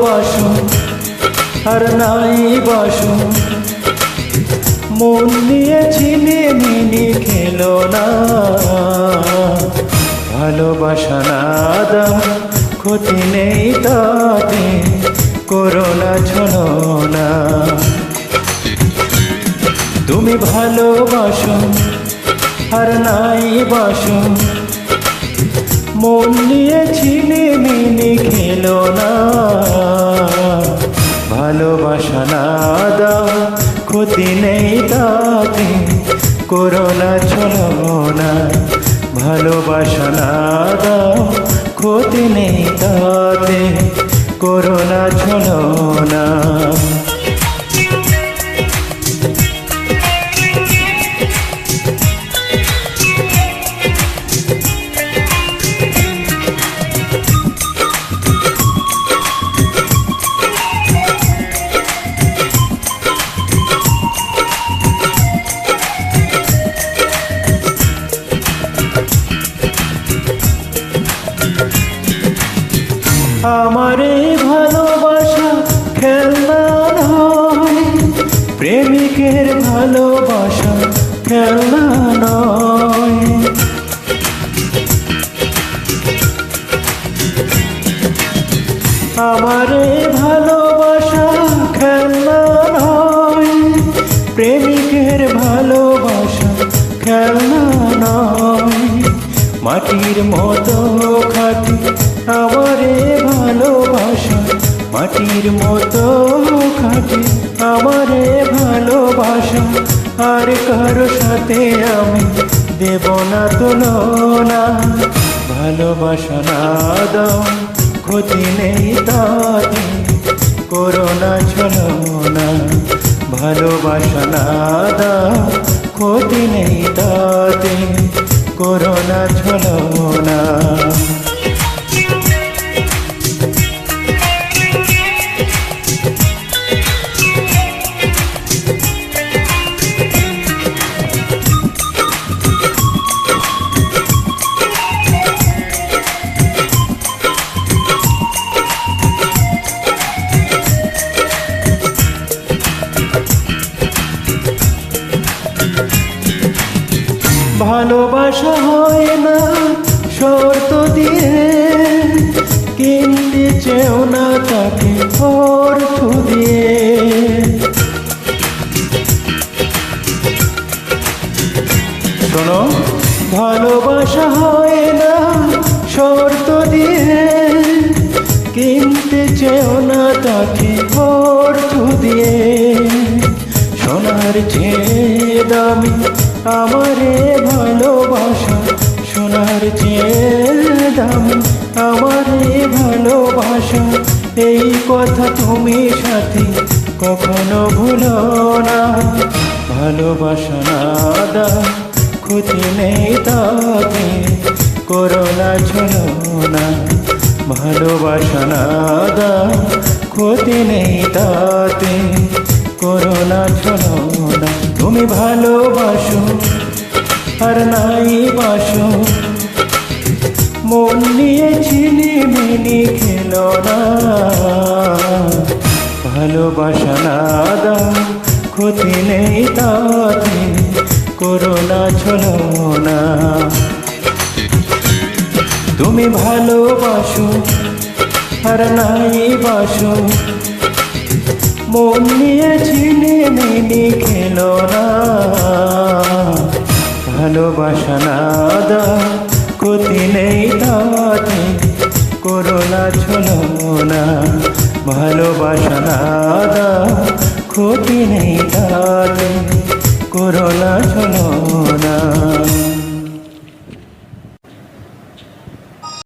ভালোবাসো আর নাই বাসো, মন নিয়ে ছিনিমিনি খেলো না। ভালোবাসা না দাও, ক্ষতি নেই তাতে, করো না ছলনা। তুমি ভালোবাসো আর নাই বাসো, মন নিয়ে ছিনিমিনি খেলো না। ভালোবাসা না দাও, ক্ষতি নেই তাতে, করো না ছলনা। ভালোবাসা না দাও, ক্ষতি নেই তাতে, করো না ছলনা। আমারে ভালোবাসা খেলনা নয়, প্রেমিকের ভালোবাসা খেলনা নয়। আমারে ভালোবাসা খেলনা নয়, প্রেমিকের ভালোবাসা খেলনা নয়। মাটির মতো খাঁটি আমারে ভালোবাসা, মাটির মতো খাঁটি আমারে ভালোবাসা। আর কারো সাথে আমি দেব না তুলনা। ভালোবাসা না দাও, ক্ষতি নেই তাতে, করো না ছলনা। ভালোবাসা না দাও, ক্ষতি নেই তাতে, করো না ছলনা। ভালোবাসা হয় না শর্ত দিয়ে, কিনতে চেও না তাকে অর্থ দিয়ে। শোনো, ভালোবাসা হয় না শর্ত দিয়ে, কিনতে চেও না তাকে অর্থ দিয়ে। সোনার চেয়ে দামি আমারে ভালোবাসা, সোনার চেয়ে দামি আমারে ভালোবাসা। এই কথা তুমি সাথী কখনো ভুলো না। ভালোবাসা না দাও, ক্ষতি নেই তাতে, করো না ছলনা। ভালোবাসা না দাও, ক্ষতি নেই তাতে, করো না ছলনা। তুমি ভালোবাসো আর নাই বাসো, মন নিয়ে ছিনিমিনি খেলো না। ভালোবাসা না দাও, ক্ষতি নেই তাতে, করো না ছলনা। তুমি ভালোবাসো আর নাই বাসো, মন নিয়ে ছিনিমিনি খেলো না। ভালোবাসা না দাও, ক্ষতি নেই তাতে, করো না ছলনা। ভালোবাসা না দাও, ক্ষতি নেই তাতে, করো না ছলনা।